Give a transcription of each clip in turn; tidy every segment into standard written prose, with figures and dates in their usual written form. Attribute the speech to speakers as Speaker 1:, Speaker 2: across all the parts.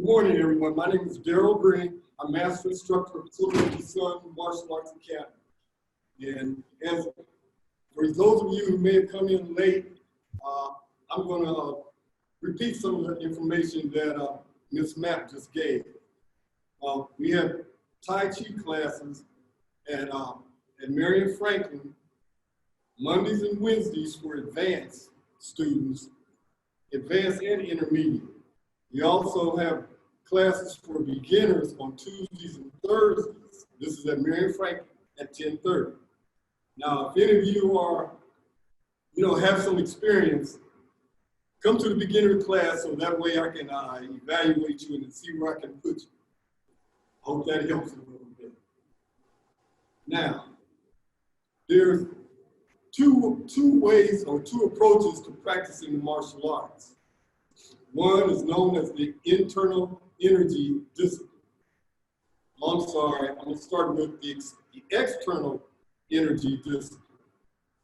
Speaker 1: Good morning, everyone. My name is Daryl Green. I'm Master Instructor of Children's Sun Martial Arts Academy. And as for those of you who may have come in late, I'm going to repeat some of the information that Ms. Mapp just gave. We have Tai Chi classes at Marion Franklin, Mondays and Wednesdays for advanced students, advanced and intermediate. We also have classes for beginners on Tuesdays and Thursdays. This is at Marion Franklin at 10:30. Now, if any of you are, have some experience, come to the beginner class so that way I can evaluate you and see where I can put you. I hope that helps a little bit. Now, there's two ways or two approaches to practicing the martial arts. One is known as the internal energy discipline. I'm sorry, I'm going to start with the external energy discipline.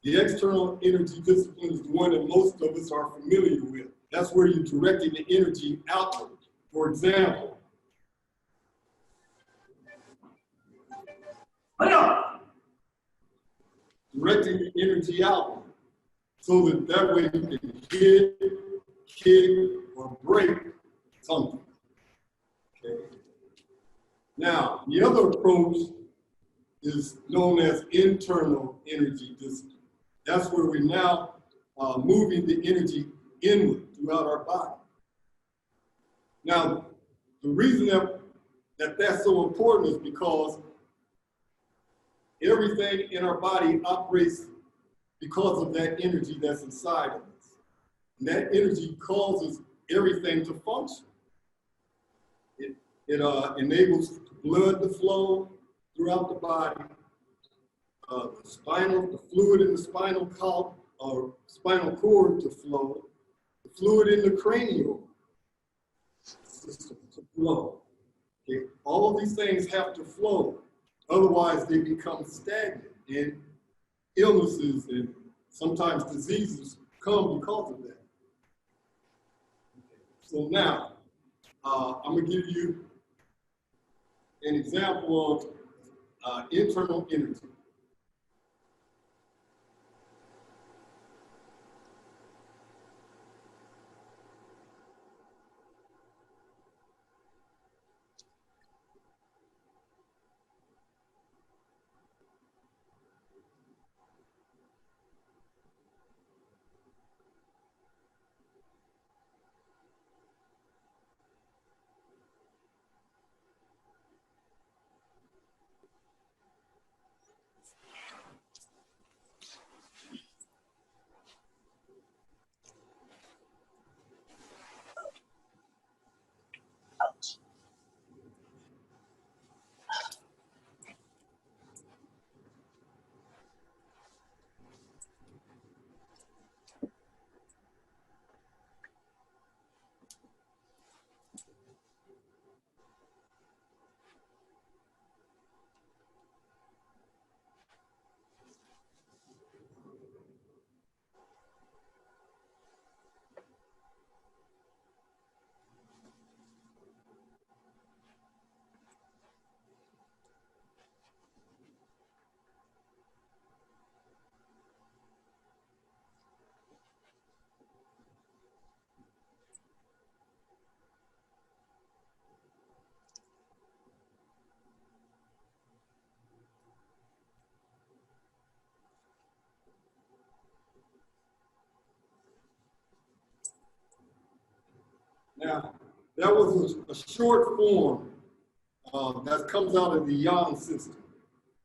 Speaker 1: The external energy discipline is the one that most of us are familiar with. That's where you're directing the energy outward. For example, directing the energy outward so that way you can hit, kick, or break something. Okay. Now, the other approach is known as internal energy discipline. That's where we're now moving the energy inward throughout our body. Now, the reason that that's so important is because everything in our body operates because of that energy that's inside of us. And that energy causes everything to function. It enables blood to flow throughout the body, the fluid in the spinal cord to flow, the fluid in the cranial system to flow. Okay? All of these things have to flow, otherwise they become stagnant, and illnesses and sometimes diseases come because of that. So now, I'm going to give you an example of internal energy. Now, that was a short form that comes out of the Yang system.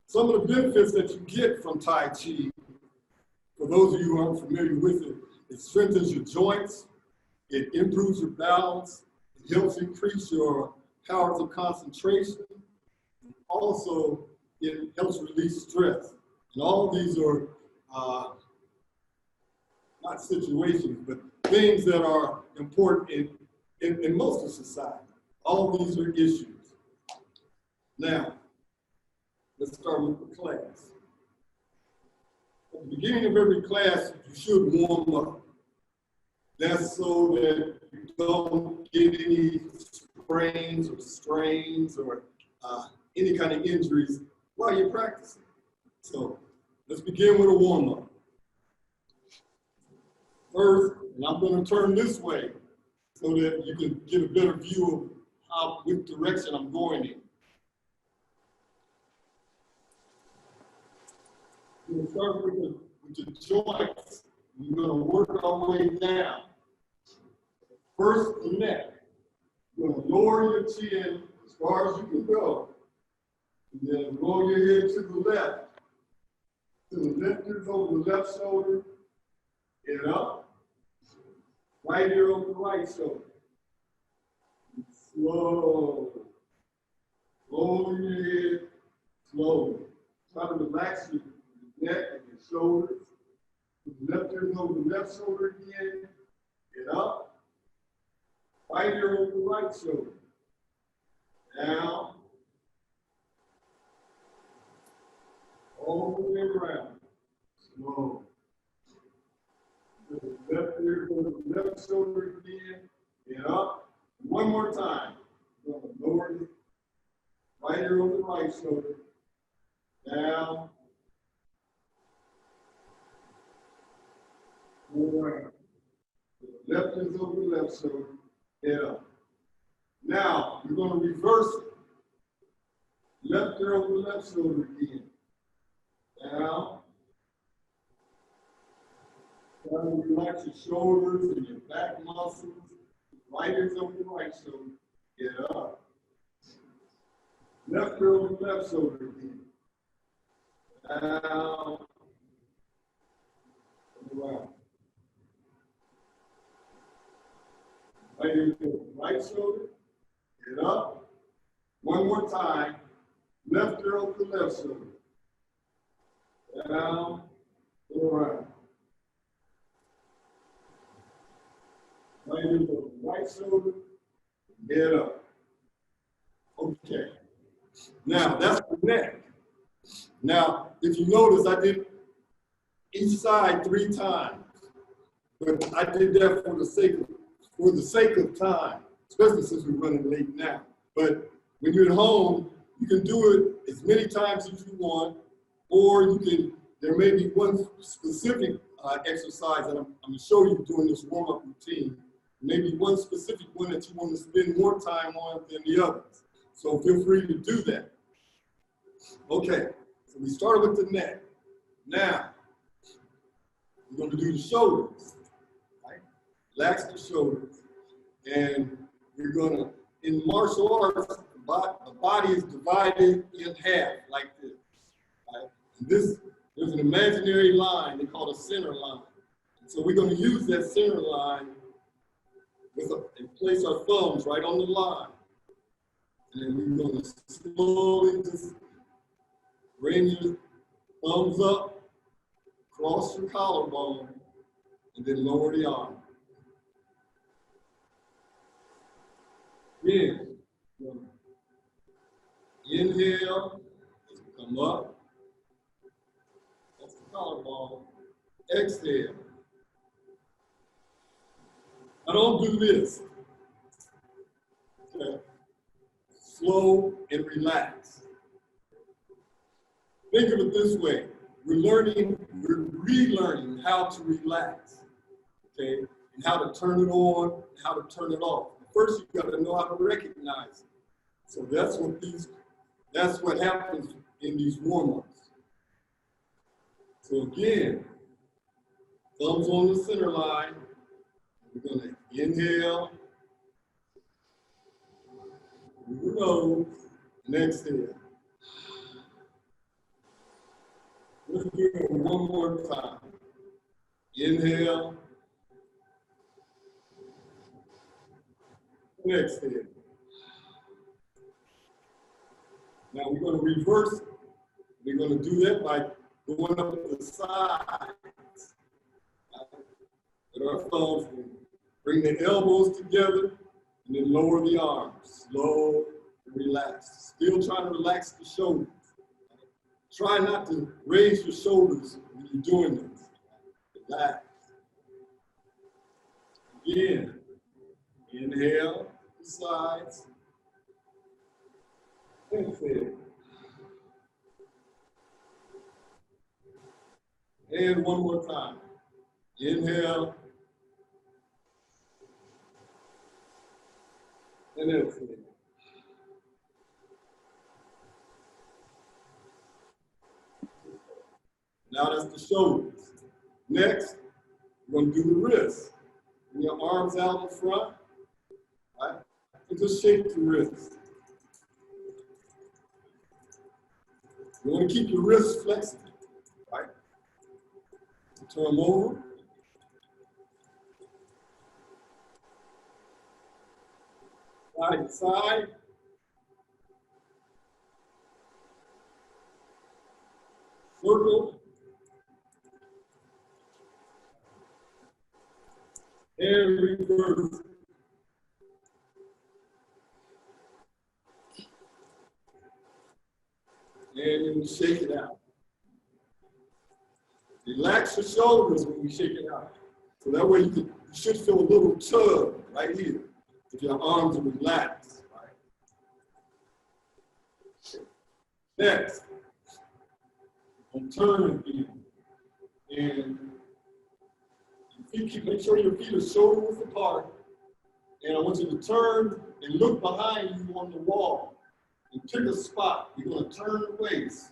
Speaker 1: Some of the benefits that you get from Tai Chi, for those of you who aren't familiar with it, it strengthens your joints, it improves your balance, it helps increase your powers of concentration. Also, it helps release stress. And all of these are not situations, but things that are important in most of society. All these are issues. Now, let's start with the class. At the beginning of every class, you should warm up. That's so that you don't get any sprains or strains or any kind of injuries while you're practicing. So let's begin with a warm-up. First, and I'm going to turn this way so that you can get a better view of which direction I'm going in. We'll start with the joints. We're going to work our way down. First, the neck. You're going to lower your chin as far as you can go. And then roll your head to the left. To the lifters over the left shoulder. Get up. Right ear over the right shoulder. Slow. Roll your head slowly. Try to relax your neck and your shoulders. Left ear over the left shoulder again. Get up. Right ear over the right shoulder. Down. All the way around. Slow. Left ear over the left shoulder again. Get up. One more time. Lower the right ear over the right shoulder. Down. Around. Left is over the left shoulder. Get up. Now, you're going to reverse it. Left ear over the left shoulder again. Down. Try to relax your shoulders and your back muscles. Right ear's over the right shoulder. Get up. Left ear over the left shoulder again. Down. Around. Right ear over the right shoulder. Get up. One more time. Left ear over the left shoulder. Down. Around. Right ear over the right shoulder. Get up. Okay. Now, that's the neck. Now, if you notice, I did each side 3 times. But I did that for the sake of time, especially since we're running late now. But when you're at home, you can do it as many times as you want, or you can, there may be one specific exercise that I'm going to show you during this warm-up routine. Maybe one specific one that you want to spend more time on than the others. So feel free to do that. Okay, so we started with the neck. Now, we're going to do the shoulders. Right? Relax the shoulders. And we're going to, in martial arts, the body is divided in half like this. Right? And this, there's an imaginary line they call a center line. So we're going to use that center line and place our thumbs right on the line. And then we're going to slowly just bring your thumbs up, cross your collarbone, and then lower the arm. Again, inhale, come up, that's the collarbone. Exhale. Now don't do this. Okay. Slow and relax. Think of it this way. We're relearning how to relax. Okay? And how to turn it on, and how to turn it off. First, you got to know how to recognize it. So that's what happens in these warm-ups. So again, thumbs on the center line. We're going to inhale through the nose and exhale. Let's do it one more time. Inhale and exhale. Now we're going to reverse it. We're going to do that by going up the sides. With our thumbs, bring the elbows together and then lower the arms. Slow and relax. Still trying to relax the shoulders. Try not to raise your shoulders when you're doing this. Relax. Again, inhale the sides, Exhale. And one more time. Inhale. And exhale. Now that's the shoulders. Next, we're going to do the wrists. Bring your arms out in front. Right? And just shake the wrists. You want to keep your wrists flexible. Right? Turn them over. Side to side. Circle. And reverse. And then shake it out. Relax your shoulders when we shake it out. So that way you should feel a little tug right here if your arms are relaxed. Right? Next, I'm turning again. And make sure your feet are shoulder width apart. And I want you to turn and look behind you on the wall. And pick a spot. You're going to turn the waist.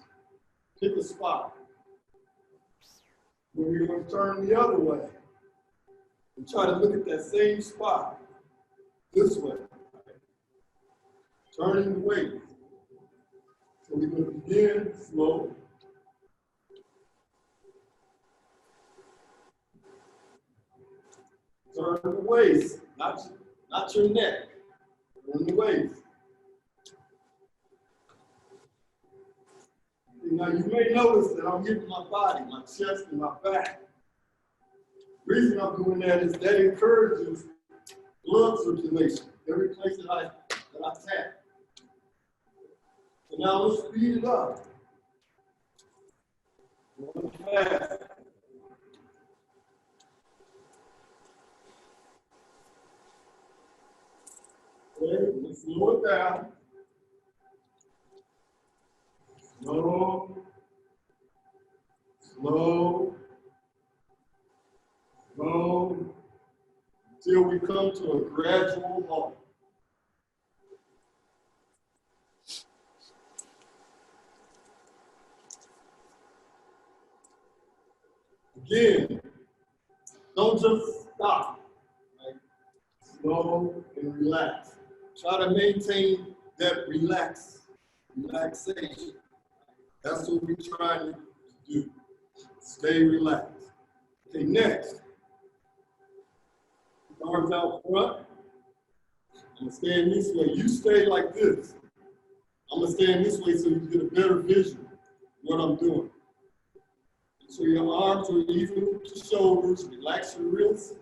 Speaker 1: Pick a spot. Then you're going to turn the other way. And try to look at that same spot. This way. Turning the waist. So we're going to begin slow. Turn the waist, not your neck. Turn the waist. Now you may notice that I'm hitting my body, my chest and my back. The reason I'm doing that is that encourages blood circulation every place that I tap. So now let's speed it up. Going fast. Okay, let's slow it down. Slow, slow, slow, until we come to a gradual halt. Again, don't just stop. Right? Slow and relax. Try to maintain that relaxation. That's what we're trying to do. Stay relaxed. Okay, next. Arms out front. I'm gonna stand this way. You stay like this. I'm gonna stand this way so you get a better vision of what I'm doing. So your arms are even with your shoulders. Relax your wrists.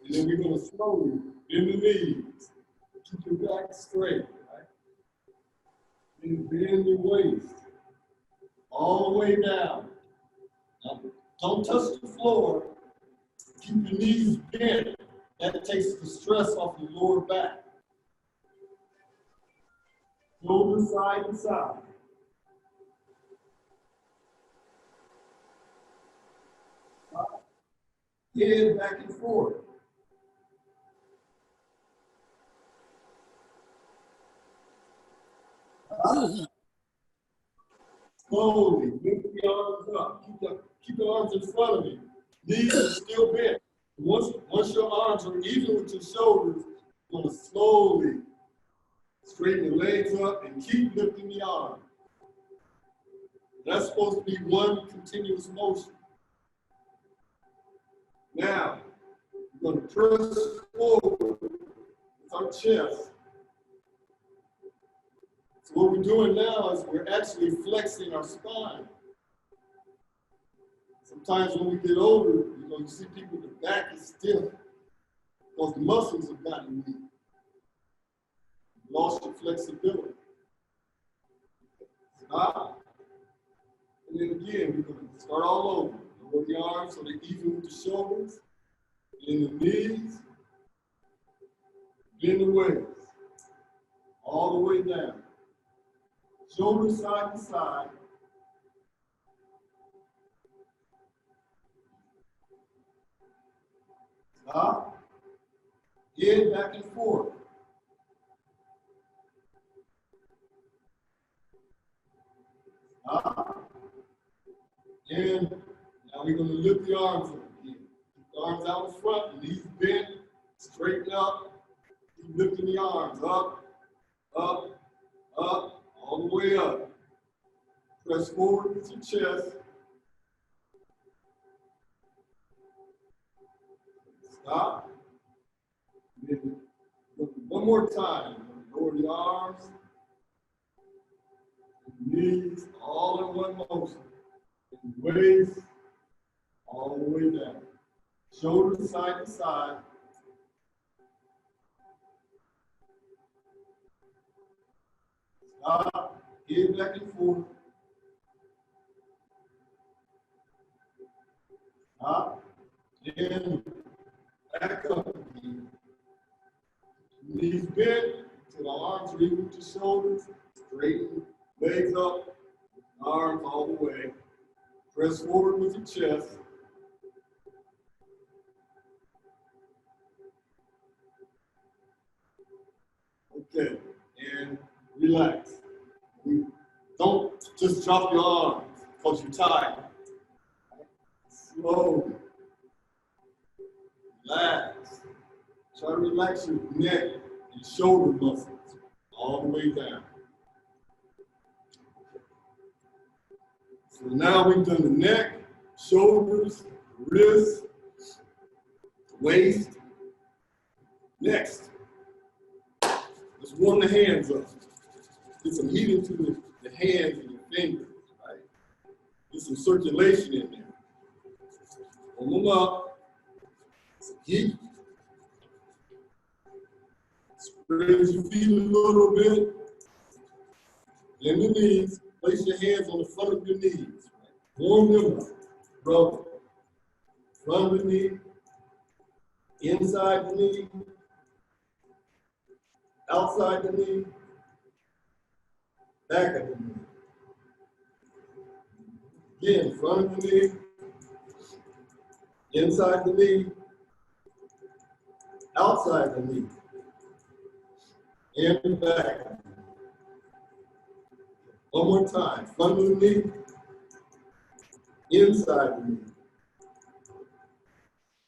Speaker 1: And then we're gonna slowly bend the knees. Keep your back straight. And bend your waist all the way down. Now, don't touch the floor. Keep your knees bent. That takes the stress off your lower back. Shoulders side to side. Head back and forth. Slowly, lift the arms up. Keep the arms in front of you. Knees are still bent. Once your arms are even with your shoulders, you're going to slowly straighten the legs up and keep lifting the arm. That's supposed to be one continuous motion. Now, we're going to press forward with our chest. So what we're doing now is we're actually flexing our spine. Sometimes when we get older, you see people, the back is stiff because the muscles have gotten weak. You lost your flexibility. Stop. And then again, we're going to start all over. Lower the arms so they're even with the shoulders, bend the knees, bend the waist. all the way down. Shoulders side to side. Stop. Head back and forth. Stop. And now we're going to lift the arms up again. Keep the arms out in front, knees bent, straighten up. Keep lifting the arms up, up, up, all the way up. Press forward with your chest. Stop. Then one more time. Lower the arms, knees, all in one motion. Waist, all the way down. Shoulders side to side. Stop. Head back and forth. Stop. And back up again. Knees bent to the arms reach with your shoulders. Straighten, legs up, arms all the way. Press forward with your chest. Okay, and relax. Don't just drop your arms because you're tired. Slowly. Relax. Try to relax your neck and shoulder muscles all the way down. So now we've done the neck, shoulders, wrists, waist. Next, let's warm the hands up. Get some heat into the hands and your fingers, right? Get some circulation in there. Warm them up. Some heat. Raise your feet a little bit. Bend the knees. Place your hands on the front of your knees. Warm them up. Rub them. Front of the knee. Inside the knee. Outside the knee. Back of the knee. Again, front of the knee. Inside the knee. Outside the knee. And back. One more time. Front of the knee. Inside the knee.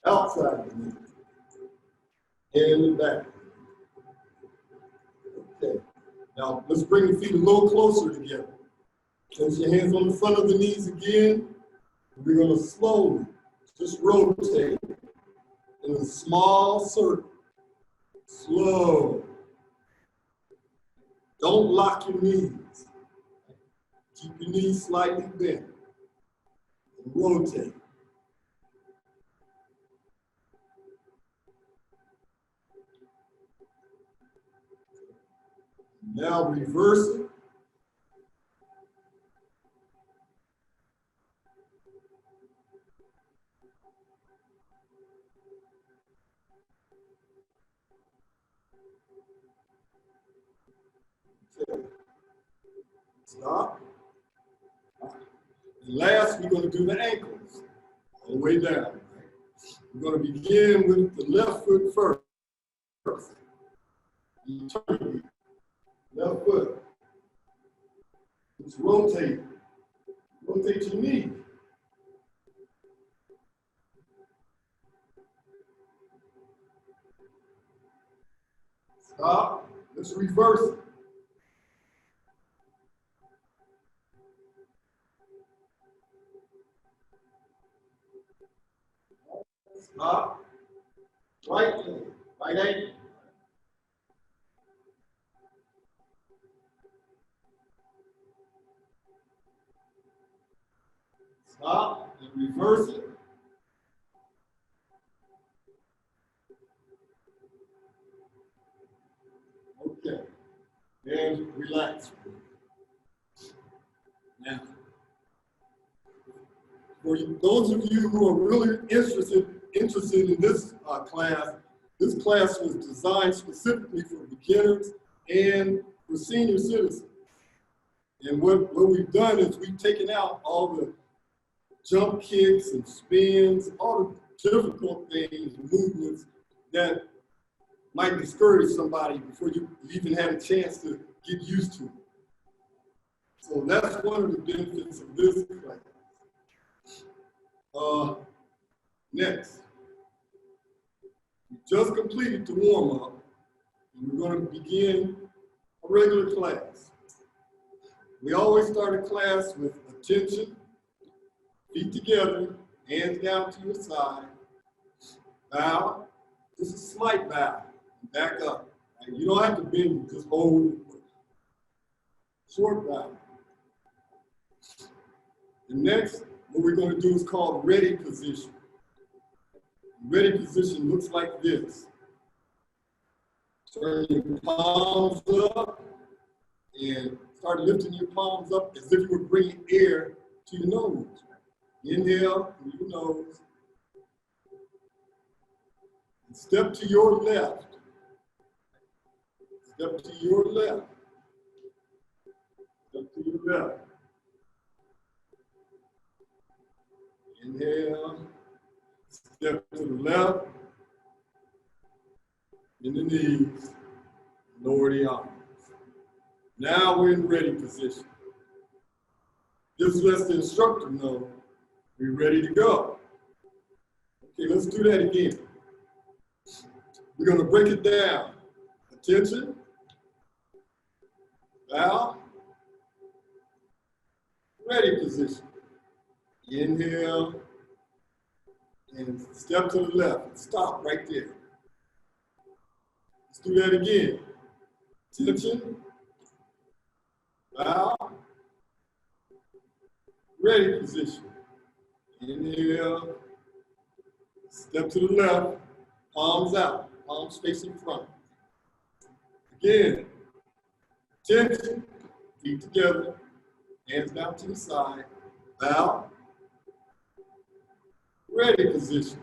Speaker 1: Outside the knee. And back. Okay. Now let's bring the feet a little closer together. Place your hands on the front of the knees again. We're going to slowly just rotate in a small circle. Slow. Don't lock your knees. Keep your knees slightly bent. And rotate. Now reverse it. Okay. Stop. And last, we're going to do the ankles all the way down. We're going to begin with the left foot first. You turn left foot. Just rotate. Rotate your knee. Stop. Let's reverse it. Stop. Right leg. Right ankle. Stop and reverse it. Okay. And relax. Now, for those of you who are really interested in this class was designed specifically for beginners and for senior citizens. And what we've done is we've taken out all the jump kicks and spins, all the difficult things, movements that might discourage somebody before you even had a chance to get used to it. So that's one of the benefits of this class. Next, we just completed the warm-up, and we're going to begin a regular class. We always start a class with attention, feet together, hands down to your side, bow, just a slight bow, back up. You don't have to bend, just hold it. Short bow. The next, what we're going to do is called ready position. Ready position looks like this. Turn your palms up and start lifting your palms up as if you were bringing air to your nose. Inhale through your nose. And step to your left. Step to your left. Step to your left. Inhale. Step to the left. In the knees. Lower the arms. Now we're in ready position. This lets the instructor know we're ready to go. Okay, let's do that again. We're going to break it down. Attention. Bow. Ready position. Inhale. And step to the left. Stop right there. Let's do that again. Attention. Bow. Ready position. Inhale. Step to the left. Palms out. Palms facing front. Again. Attention. Feet together. Hands down to the side. Bow. Ready position.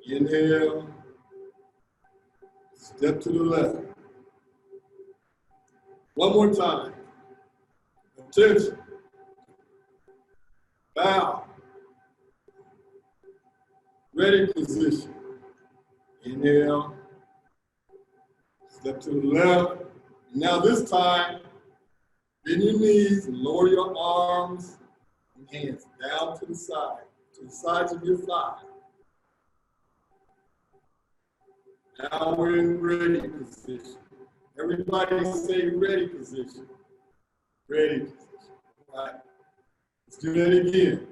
Speaker 1: Inhale. Step to the left. One more time. Attention. Bow. Ready position. Inhale. Step to the left. Now this time, bend your knees and lower your arms and hands down to the side, to the sides of your thigh. Now we're in ready position. Everybody say ready position. Ready position. All right. Let's do that again.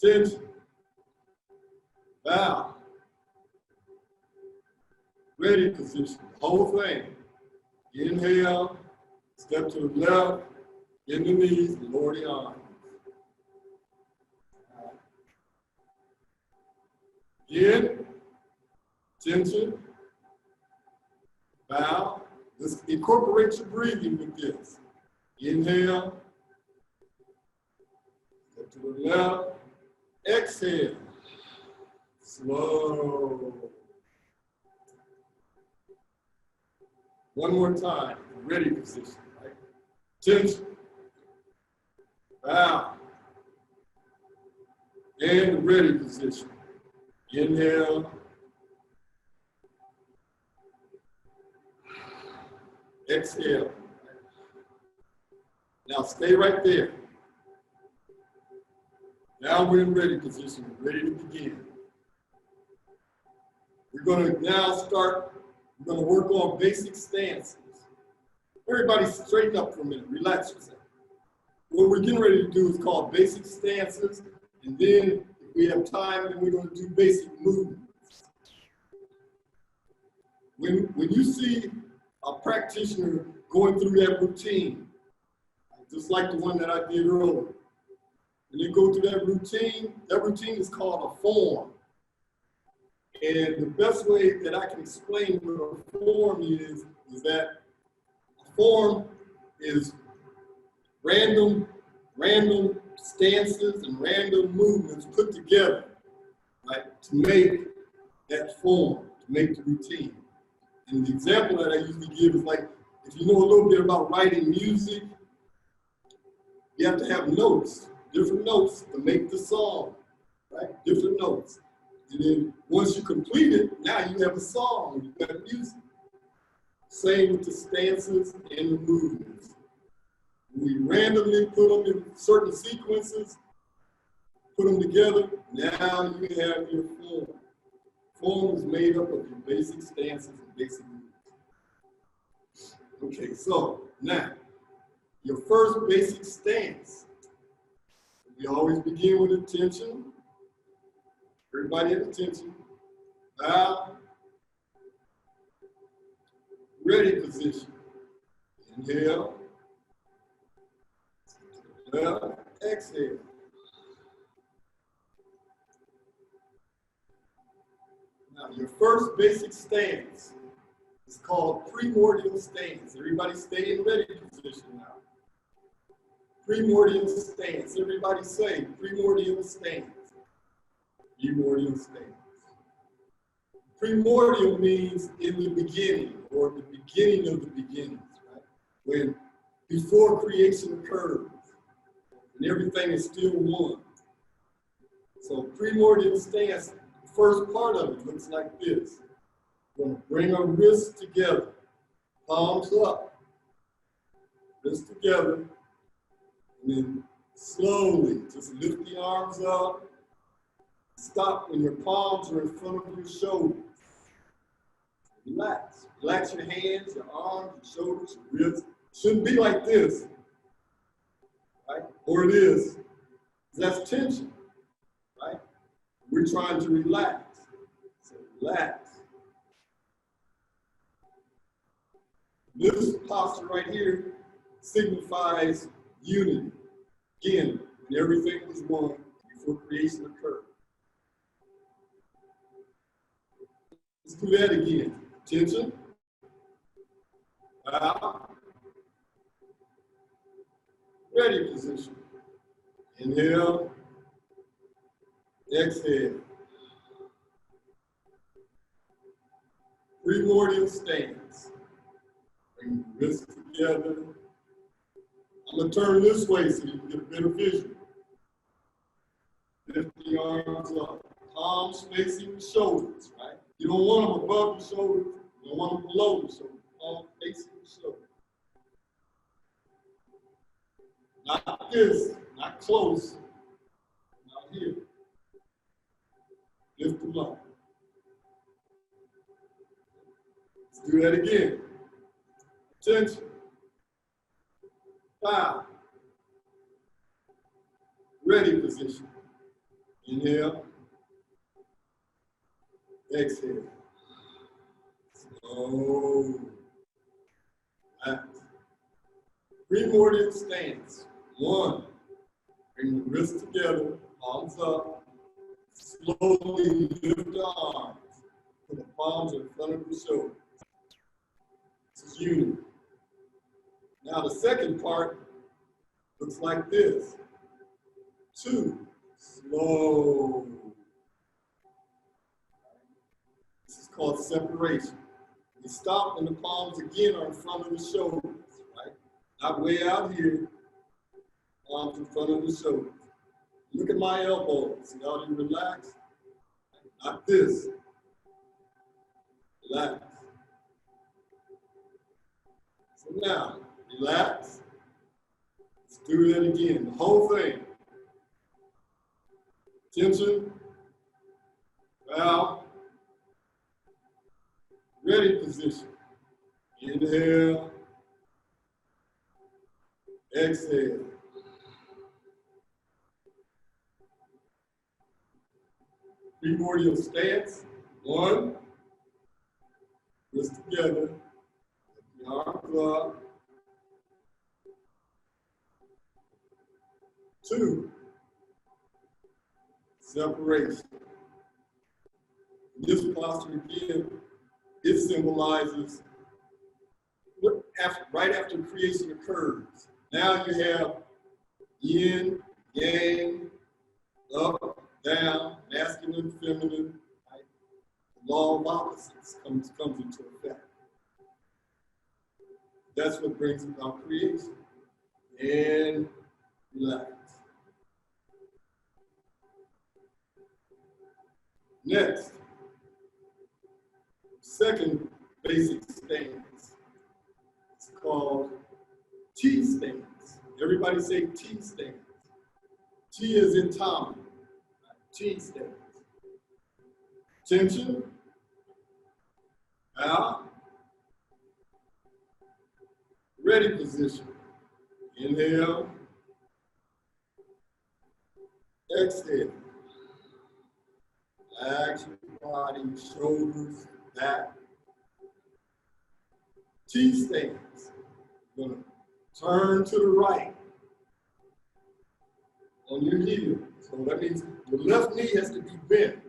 Speaker 1: Attention. Bow. Ready position. The whole thing. Inhale. Step to the left. Bend the knees. Lower the arms. Again. Attention. Bow. Let's incorporate your breathing with this. Inhale. Step to the left. Exhale. Slow. One more time. Ready position. Right? Attention. Bow. And ready position. Inhale. Exhale. Now stay right there. Now we're in ready position, ready to begin. We're going to now start, we're going to work on basic stances. Everybody straighten up for a minute, relax yourself. What we're getting ready to do is called basic stances, and then if we have time, then we're going to do basic movements. When you see a practitioner going through that routine, just like the one that I did earlier. When they go through that routine is called a form. And the best way that I can explain what a form is that a form is random stances and random movements put together, right, to make that form, to make the routine. And the example that I usually give is like if you know a little bit about writing music, you have to have notes, different notes to make the song, right? Different notes. And then once you complete it, now you have a song, you got music. Same with the stances and the movements. We randomly put them in certain sequences, put them together, now you have your form. Form is made up of your basic stances and basic movements. Okay, so now, your first basic stance. We always begin with attention. Everybody at attention. Bow. Ready position. Inhale. Exhale. Now, your first basic stance is called Primordial Stance. Everybody stay in ready position now. Primordial Stance. Everybody say Primordial Stance. Primordial Stance. Primordial means in the beginning, or the beginning of the beginnings, right? When before creation occurs, and everything is still one. So Primordial Stance, the first part of it looks like this. We're going to bring our wrists together, palms up, wrists together, and then slowly just lift the arms up. Stop when your palms are in front of your shoulders. Relax. Relax your hands, your arms, your shoulders, your wrists. Shouldn't be like this, right? Or it is. That's tension, right? We're trying to relax. So relax. This posture right here signifies unity. Again, when everything was one before creation occurred. Let's do that again. Attention. Bow. Ready position. Inhale. Exhale. Primordial stance. Bring the wrists together. I'm going to turn this way so you can get a better vision. Lift the arms up. Palms facing the shoulders, right? You don't want them above the shoulders. You don't want them below the shoulders. Palms facing the shoulders. Not this, not close, not here. Lift them up. Let's do that again. Attention. Bow. Ready position. Inhale. Exhale. Slow. Relax. Primordial stance. 1. Bring the wrists together, palms up. Slowly lift the arms. Put the palms in front of the shoulders. This is unity. Now the second part looks like this. 2. Slow. This is called separation. You stop and the palms again are in front of the shoulders, right? Not way out here. Palms in front of the shoulders. Look at my elbows. See how you relax? Not this. Relax. So now, relax. Let's do that again. The whole thing. Tension. Bow. Ready position. Inhale. Exhale. Primordial stance. 1. Wrists together. The arms up. 2. Separation. This posture again, it symbolizes what right after creation occurs. Now you have yin, yang, up, down, masculine, feminine, right? The law of opposites comes into effect. That's what brings about creation. And relax. Next, second basic stance. It's called T stance. Everybody say T stance. T is in Tommy. T stance. Tension. Out. Ready position. Inhale. Exhale. Relax your body, shoulders, back. T stance. You're going to turn to the right on your heel. So that means the left knee has to be bent,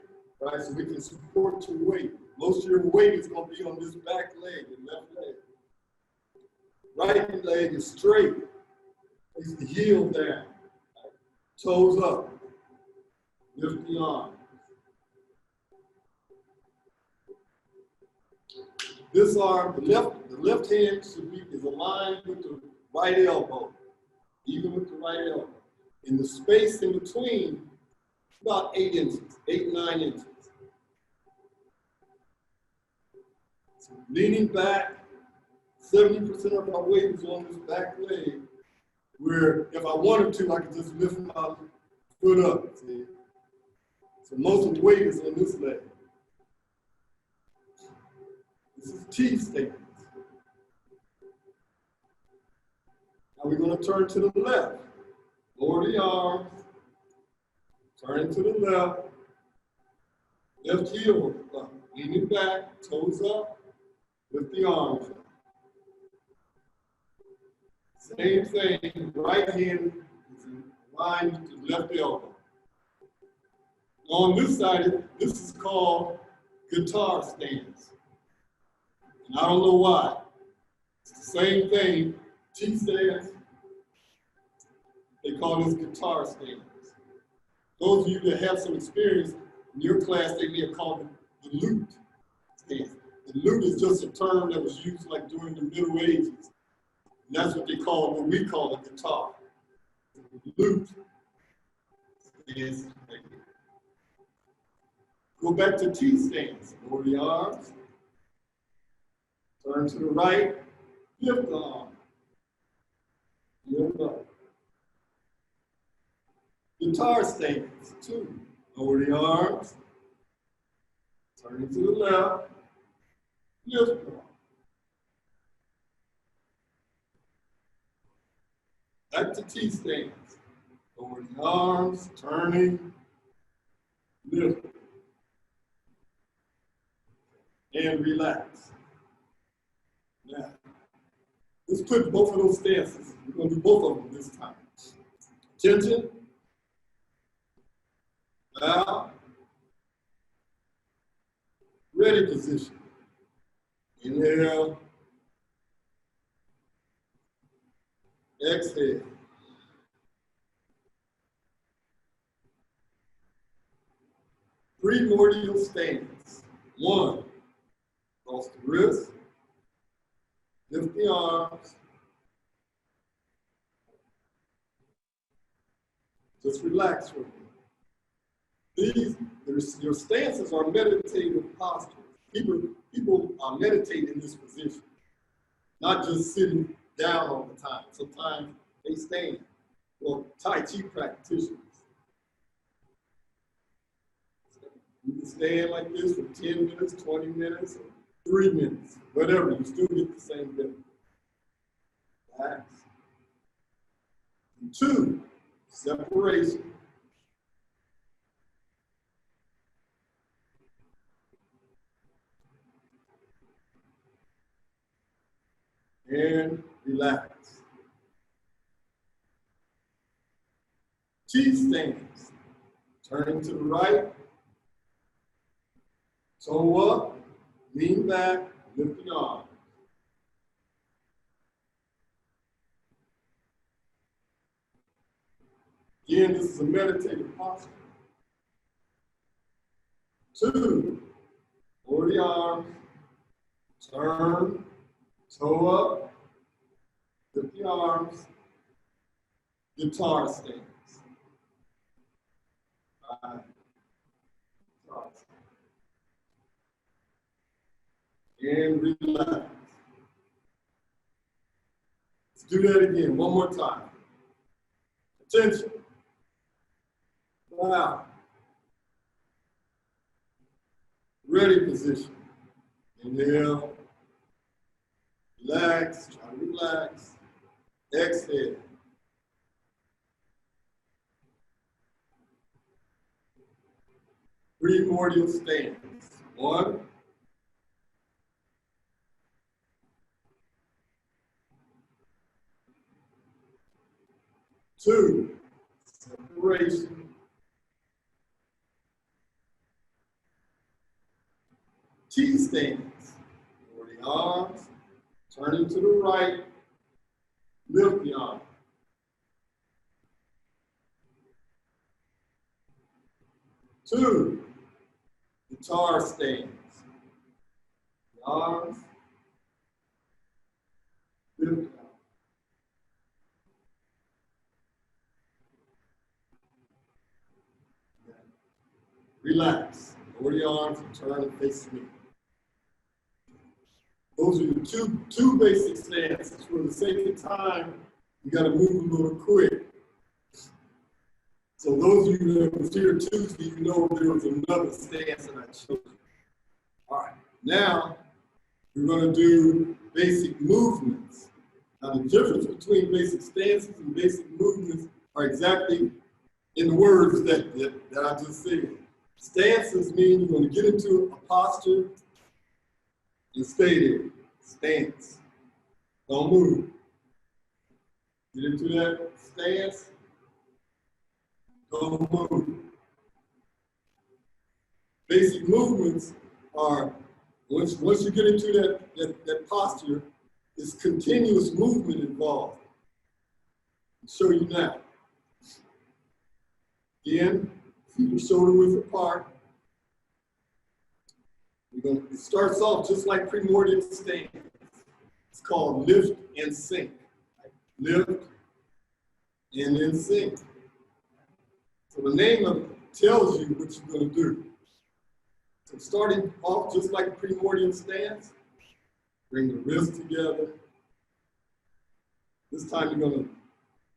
Speaker 1: right? So we can support your weight. Most of your weight is going to be on this back leg, the left leg. Right leg is straight. Place the heel down. Toes up. Lift the arm. This arm, the left hand is aligned with the right elbow, even with the right elbow. In the space in between, about 8 inches, 8, 9 inches. So leaning back, 70% of our weight is on this back leg, where if I wanted to, I could just lift my foot up, see? So most of the weight is on this leg. This is T stance. Now we're going to turn to the left. Lower the arms. Turn to the left. Left heel up. Leaning back, toes up. Lift the arms up. Same thing. Right hand is in line with the left elbow. On this side, this is called guitar stance. And I don't know why. It's the same thing, T stance. They call this guitar stance. Those of you that have some experience in your class, they may have called it the lute stance. The lute is just a term that was used like during the Middle Ages. And that's what they call, what we call a guitar. The lute stance. Go back to T stance. Lower the arms. Turn to the right. Lift the arm. Lift up. Guitar stance. 2. Lower the arms. Turn to the left. Lift the arm. Back to T stance. Lower the arms. Turning. Lift. And relax. Now, let's put both of those stances. We're going to do both of them this time. Tension. Out. Ready position. Inhale. Exhale. Primordial stance. 1. Cross the wrist. Lift the arms. Just relax for a minute. Your stances are meditative postures. People meditate in this position, not just sitting down all the time. Sometimes they stand. Well, Tai Chi practitioners. You can stand like this for 10 minutes, 20 minutes, or 3 minutes, whatever. You still get the same benefit. Relax. 2, separation. And relax. T stance. Turning to the right. Toe up. Lean back. Lift the arm. Again, this is a meditative posture. 2, lower the arms. Turn. Toe up. Lift the arms. Guitar stance. 5. Guitar stance. And relax. Let's do that again, one more time. Attention. Wow. Ready position. Inhale. Relax, try to relax. Exhale. Primordial stance. 1. 2. Separation. T stance. Lower the arms. Turning to the right. Lift the arm. 2. Guitar stance. The arms. Lift the arm. Relax. Lower the arms and turn and face me. Those are your two basic stances. For the sake of time, you got to move a little quick. So those of you that was here Tuesday, you know there was another stance that I showed you. All right, now we're going to do basic movements. Now the difference between basic stances and basic movements are exactly in the words that I just said. Stances mean you're going to get into a posture and stay there. Stance. Don't move. Get into that stance. Don't move. Basic movements are, once you get into that posture, there's continuous movement involved. I'll show you now. Again, feet are shoulder width apart. It starts off just like primordial stance. It's called lift and sink. Lift and then sink. So the name of it tells you what you're going to do. So starting off just like primordial stance, bring the wrists together. This time you're going to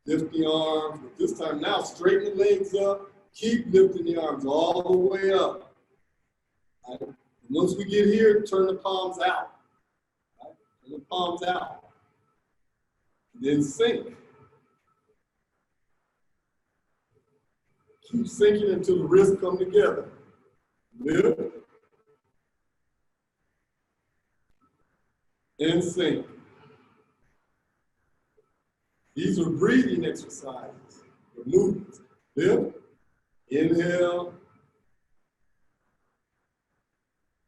Speaker 1: lift the arms, but this time now straighten the legs up. Keep lifting the arms all the way up. Right? Once we get here, turn the palms out. Right? Turn the palms out. Then sink. Keep sinking until the wrists come together. Lift. And sink. These are breathing exercises, or movements. Lift. Inhale.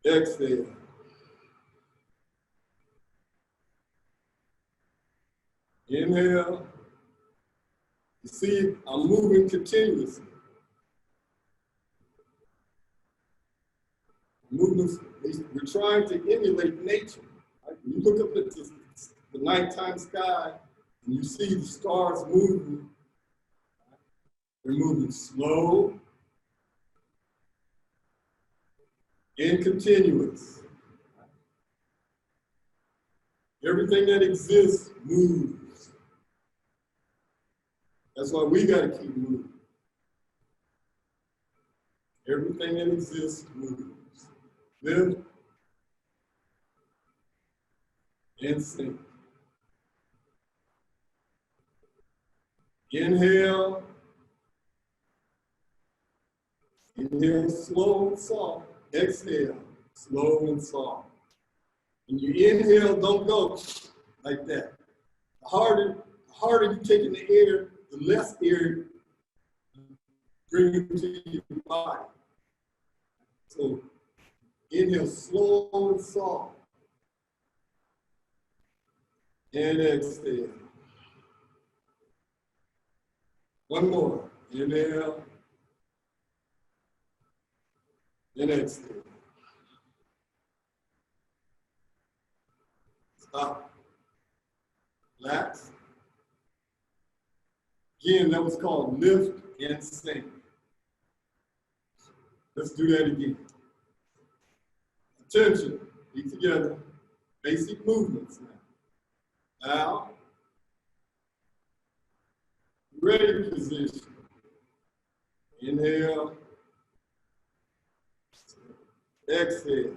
Speaker 1: Exhale. Inhale. You see, I'm moving continuously. Movements, we're trying to emulate nature. Right? When you look up at the nighttime sky and you see the stars moving, they're moving slow and continuous. Everything that exists moves. That's why we got to keep moving. Everything that exists moves. Lift and sink. Inhale. Inhale slow and soft. Exhale slow and soft. When you inhale, don't go like that. The harder you take in the air, the less air bring into your body. So inhale slow and soft. And exhale. One more. Inhale. And exhale. Stop. Relax. Again, that was called lift and sink. Let's do that again. Attention, be together. Basic movements now. Now, ready position. Inhale. Exhale.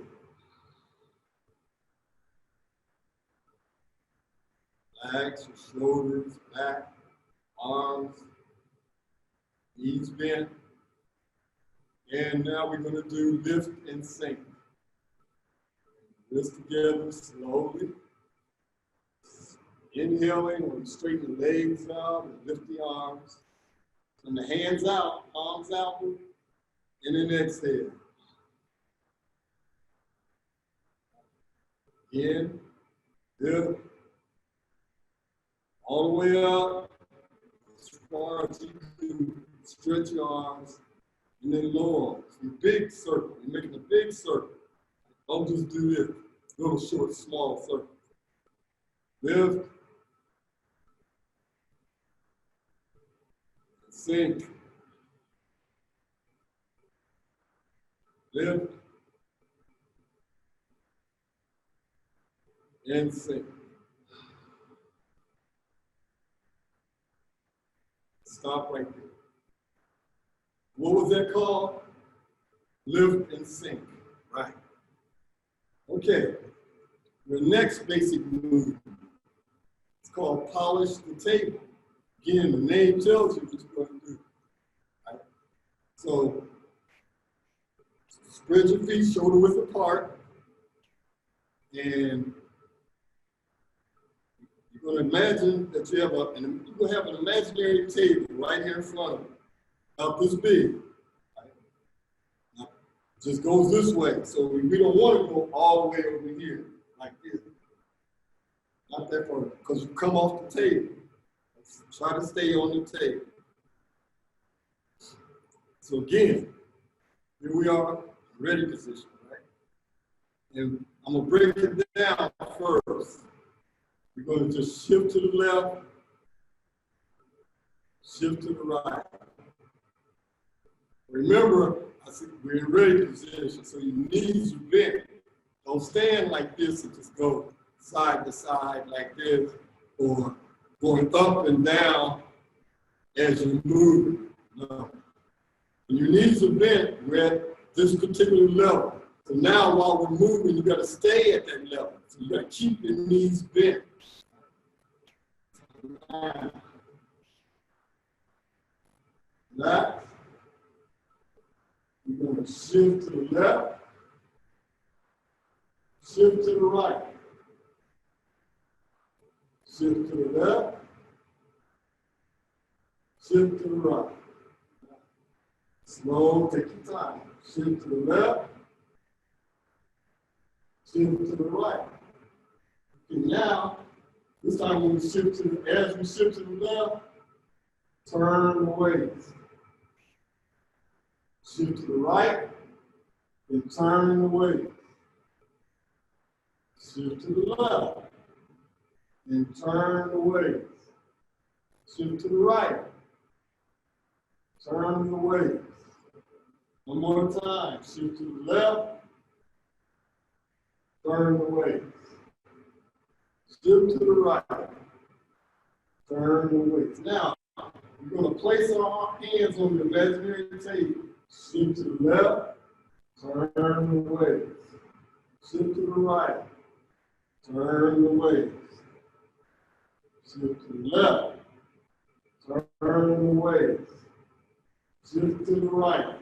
Speaker 1: Relax your shoulders, back, arms, knees bent. And now we're going to do lift and sink. Lift together slowly. Inhaling, we're straighten the legs out and lift the arms. And the hands out, palms outward, and then exhale. In, lift, all the way up, as far as you can stretch your arms, and then lower arms. A big circle, you're making a big circle. Don't just do this, little short, small circle. Lift, sink, lift, and sink. Stop right there. What was that called? Lift and sink, right? Okay, your next basic move is called polish the table. Again, the name tells you what you're going to do, right? So, spread your feet shoulder width apart, and you're going to imagine that you have an imaginary table right here in front of you, about this big. Right? Now, it just goes this way, so we don't want to go all the way over here like this. Not that far, because you come off the table. Let's try to stay on the table. So again, here we are, ready position, right? And I'm going to break it down first. We're going to just shift to the left, shift to the right. Remember, I said we're in ready position, so your knees are bent. Don't stand like this and just go side to side like this, or going up and down as you move. No. When your knees are bent, we're at this particular level. So now while we're moving, you got to stay at that level. So you got to keep your knees bent. That. We're going to shift to the left, shift to the right. Shift to the left, shift to the right. Slow, take your time. Shift to the left, shift to the right. Okay, now, this time when we shift to as we shift to the left, turn the waist. Shift to the right, and turn the waist. Shift to the left, and turn the waist. Shift to the right, turn the waist. One more time, shift to the left, turn the waist. Shift to the right, turn the waist. Now, we're going to place our hands on the imaginary table. Shift to the left, turn the waist. Shift to the right, turn the waist. Shift to the left, turn the waist. Shift to the right,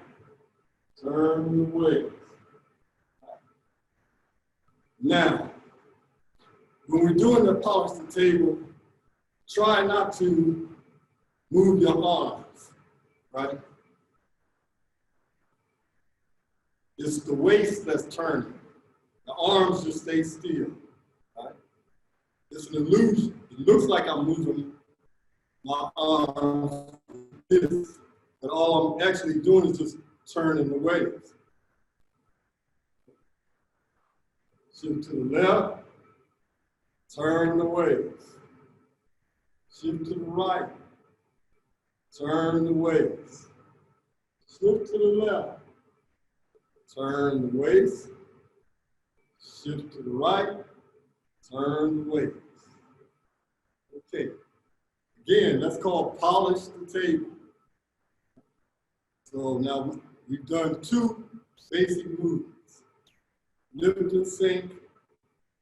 Speaker 1: turn the waist. Now, when we're doing the polish the table, try not to move your arms, right? It's the waist that's turning. The arms just stay still, right? It's an illusion. It looks like I'm moving my arms like this, but all I'm actually doing is just turning the waist. Shift to the left, turn the waist. Shift to the right, turn the waist. Shift to the left, turn the waist. Shift to the right, turn the waist. Okay, again, that's called polish the table. So now we've done two basic movements, lift and sink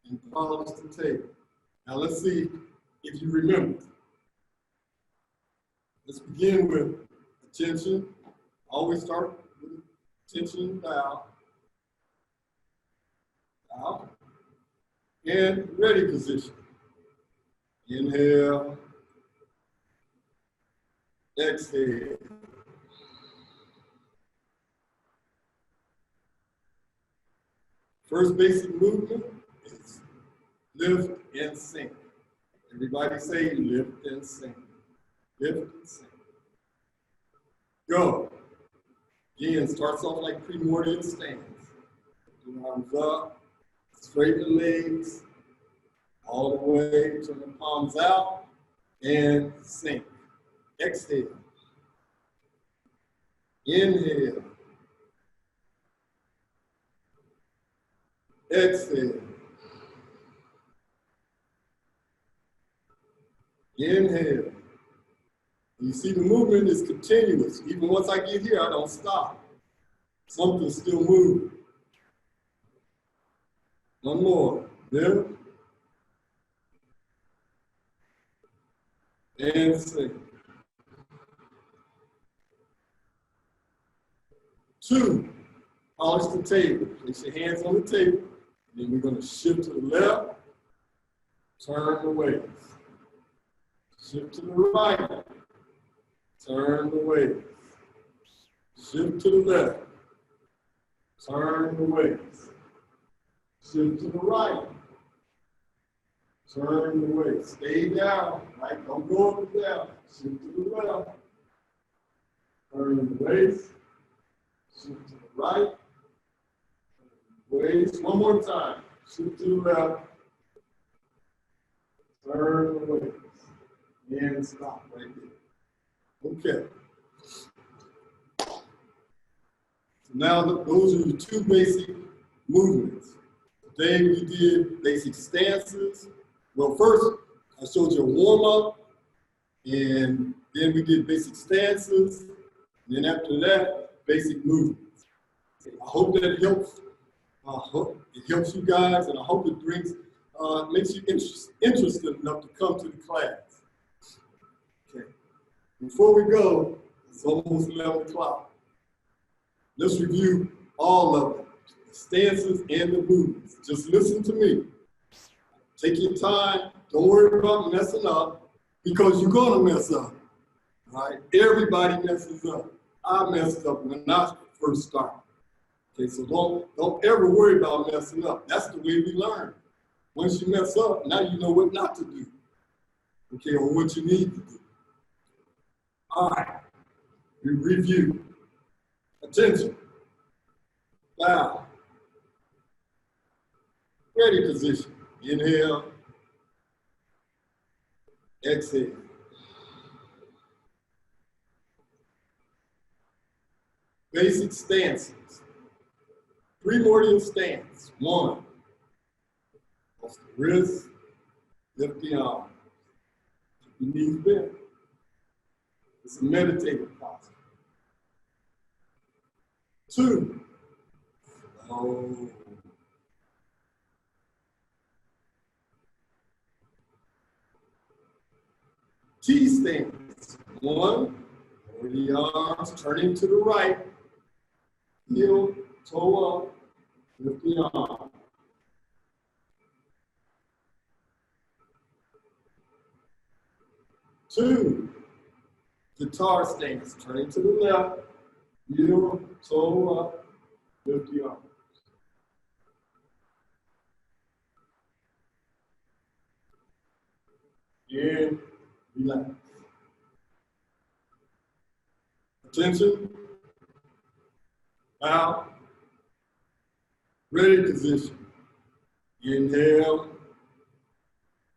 Speaker 1: and polish the table. Now let's see if you remember. Let's begin with attention. Always start with attention, bow, bow, and ready position. Inhale, exhale. First basic movement is lift and sink. Everybody say lift and sink. Lift and sink. Go. Again, starts off like Primordial Stance. Arms up, straighten the legs, all the way, turn the palms out, and sink. Exhale. Inhale. Exhale. Inhale. You see the movement is continuous. Even once I get here, I don't stop. Something's still moving. One more. Lift. And sink. 2, polish the table. Place your hands on the table. Then we're going to shift to the left, turn the waist. Shift to the right, turn the waist. Shift to the left, turn the waist. Shift to the right, turn the waist. Stay down, right? Don't go up and down. Shift to the left, turn the waist. Shift to the right, waist. One more time. Shift to the left, turn the waist, and stop right there. Okay. So now those are the two basic movements. Today we did basic stances. Well, first I showed you a warm-up, and then we did basic stances, and then after that, basic movements. I hope that helps. I hope it helps you guys, and I hope it brings, makes you interested enough to come to the class. Okay. Before we go, it's almost 11 o'clock. Let's review all of them, the stances and the movements. Just listen to me. Take your time. Don't worry about messing up, because you're gonna mess up. All right? Everybody messes up. I messed up when I first started. Okay, so don't ever worry about messing up. That's the way we learn. Once you mess up, now you know what not to do. Okay, or what you need to do. All right, we review. Attention. Bow. Ready position. Inhale. Exhale. Basic stances. Primordial stance. 1. Off the wrist, lift the arm. Keep your knees bent. It's a meditative posture. 2. Slow. T stance. 1. Lower the arms, turning to the right. Heel, toe up, lift the arm. 2. Guitar stance, turning to the left, heel, toe up, lift the arm. And relax. Attention. Out. Ready position. Inhale.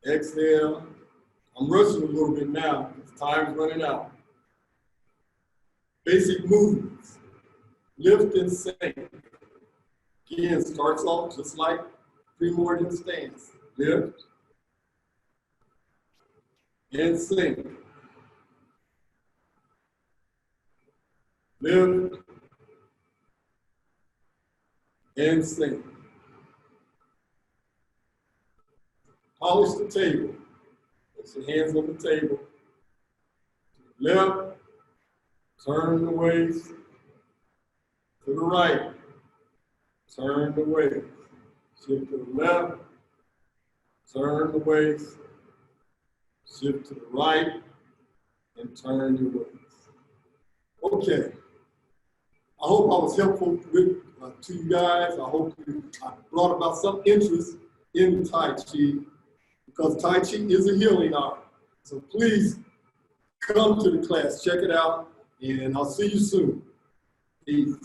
Speaker 1: Exhale. I'm rushing a little bit now because time's running out. basic movements. Lift and sink. Again, starts off just like Primordial Stance. Lift and sink. Lift and sink. Polish the table. Put your hands on the table. Left, turn the waist. To the right, turn the waist. Shift to the left, turn the waist. Shift to the right, and turn the waist. Okay. I hope I was helpful to you guys. I hope I brought about some interest in Tai Chi, because Tai Chi is a healing art. So please come to the class, check it out, and I'll see you soon. Peace.